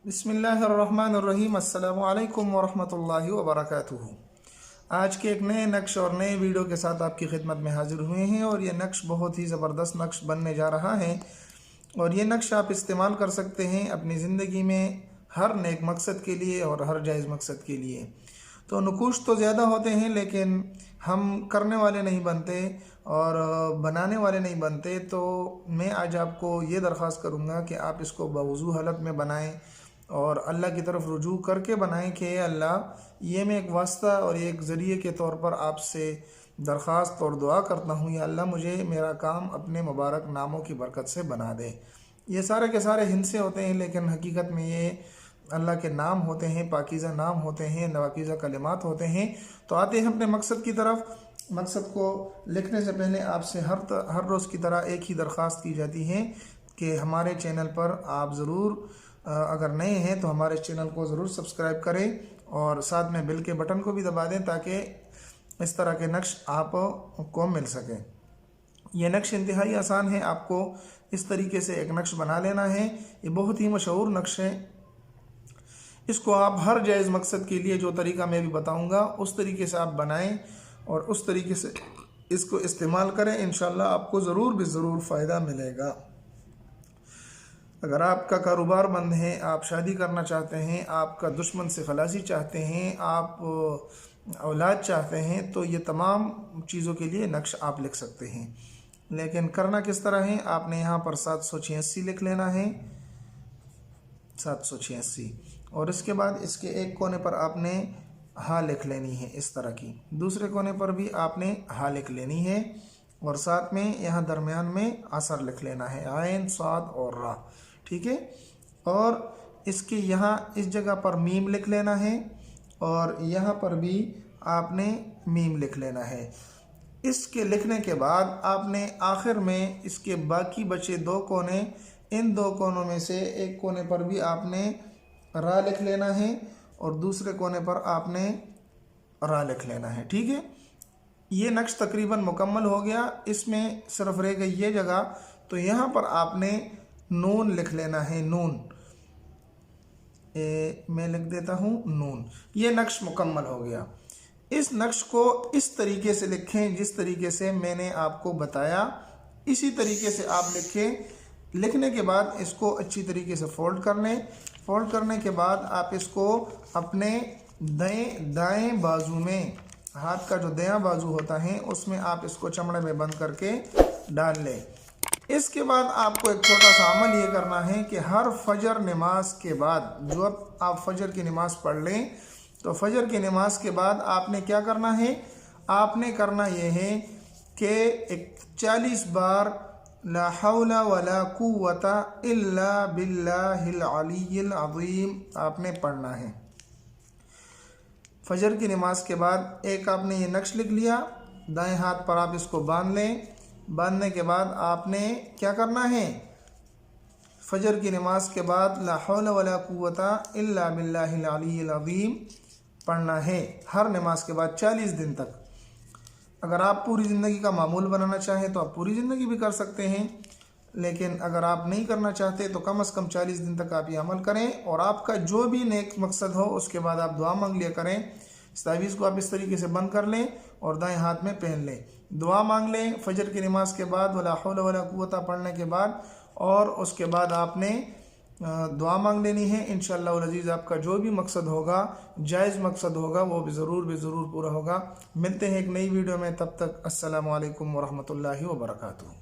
बिस्मिल्लाहिर्रहमानिर्रहीम। अस्सलामु अलैकुम वरहमतुल्लाहि वबरकातुहू। आज के एक नए नक्श और नए वीडियो के साथ आपकी खिदमत में हाजिर हुए हैं और ये नक्श बहुत ही ज़बरदस्त नक्श बनने जा रहा है और ये नक्श आप इस्तेमाल कर सकते हैं अपनी ज़िंदगी में हर नेक मकसद के लिए और हर जायज़ मकसद के लिए। तो नकूश तो ज़्यादा होते हैं लेकिन हम करने वाले नहीं बनते और बनाने वाले नहीं बनते। तो मैं आज आपको ये दरख्वास्त करूँगा कि आप इसको बावजू हालत में बनाएं और अल्लाह की तरफ रुजू करके बनाएं कि अल्लाह ये मैं एक वास्ता और एक ज़रिए के तौर पर आपसे दरख्वास्त और दुआ करता हूँ, या अल्लाह मुझे मेरा काम अपने मुबारक नामों की बरकत से बना दे। ये सारे के सारे हिंद से होते हैं लेकिन हकीकत में ये अल्लाह के नाम होते हैं, पाकीज़ा नाम होते हैं, नवाकीज़ा कलिमात होते हैं। तो आते हैं अपने मकसद की तरफ। मकसद को लिखने से पहले आपसे हर रोज़ की तरह एक ही दरख्वास्त की जाती है कि हमारे चैनल पर आप ज़रूर अगर नए हैं तो हमारे चैनल को ज़रूर सब्सक्राइब करें और साथ में बेल के बटन को भी दबा दें ताकि इस तरह के नक्श आपको मिल सकें। यह नक्श इंतहाई आसान है, आपको इस तरीके से एक नक्श बना लेना है। ये बहुत ही मशहूर नक्श है। इसको आप हर जायज़ मकसद के लिए जो तरीका मैं भी बताऊंगा उस तरीके से आप बनाएं और उस तरीके से इसको इस्तेमाल करें। इंशाल्लाह आपको ज़रूर भी ज़रूर फ़ायदा मिलेगा। अगर आपका कारोबार बंद है, आप शादी करना चाहते हैं, आपका दुश्मन से खलासी चाहते हैं, आप औलाद चाहते हैं, तो ये तमाम चीज़ों के लिए नक्श आप लिख सकते हैं। लेकिन करना किस तरह है, आपने यहाँ पर 786 लिख लेना है, 786, और इसके बाद इसके एक कोने पर आपने हाँ लिख लेनी है इस तरह की, दूसरे कोने पर भी आपने हाँ लिख लेनी है और साथ में यहाँ दरमियान में असर लिख लेना है, आयन साद और रा, ठीक है। और इसके यहाँ इस जगह पर मीम लिख लेना है और यहाँ पर भी आपने मीम लिख लेना है। इसके लिखने के बाद आपने आखिर में इसके बाकी बचे दो कोने, इन दो कोनों में से एक कोने पर भी आपने रा लिख लेना है और दूसरे कोने पर आपने रा लिख लेना है, ठीक है। ये नक्श तकरीबन मुकम्मल हो गया। इसमें सिर्फ रह गई ये जगह, तो यहाँ पर आपने नून लिख लेना है, नून मैं लिख देता हूँ नून। ये नक्श मुकम्मल हो गया। इस नक्श को इस तरीके से लिखें जिस तरीके से मैंने आपको बताया, इसी तरीके से आप लिखें। लिखने के बाद इसको अच्छी तरीके से फोल्ड कर लें। फोल्ड करने के बाद आप इसको अपने दाएं बाजू में, हाथ का जो दायां बाजू होता है उसमें आप इसको चमड़े में बंद करके डाल लें। इसके बाद आपको एक छोटा सा अमल ये करना है कि हर फजर नमाज के बाद, जो आप फजर की नमाज पढ़ लें, तो फजर की नमाज के बाद आपने क्या करना है, आपने करना ये है कि 40 बार ला हौला वला कुव्वता इल्ला बिल्लाहिल अलिय्यिल अज़ीम आपने पढ़ना है। फजर की नमाज के बाद एक आपने ये नक्श लिख लिया, दाएं हाथ पर आप इसको बांध लें। बांधने के बाद आपने क्या करना है, फजर की नमाज के बाद ला हौला वला कुव्वता इल्ला बिल्लाहिल अलिय्यिल अज़ीम पढ़ना है हर नमाज के बाद 40 दिन तक। अगर आप पूरी ज़िंदगी का मामूल बनाना चाहें तो आप पूरी ज़िंदगी भी कर सकते हैं, लेकिन अगर आप नहीं करना चाहते तो कम से कम 40 दिन तक आप ये अमल करें और आपका जो भी नेक मकसद हो उसके बाद आप दुआ मांग लिया करें। इस तावीज़ को आप इस तरीके से बंद कर लें और दाएं हाथ में पहन लें, दुआ मांग लें फजर की नमाज के बाद वला हौला वला कुव्वता पढ़ने के बाद, और उसके बाद आपने दुआ मांग लेनी है। इंशाअल्लाह अज़ीज़ आपका जो भी मकसद होगा, जायज़ मकसद होगा, वो भी ज़रूर पूरा होगा। मिलते हैं एक नई वीडियो में, तब तक अस्सलामु अलैकुम वरहमतुल्लाहि वबरकातुहू।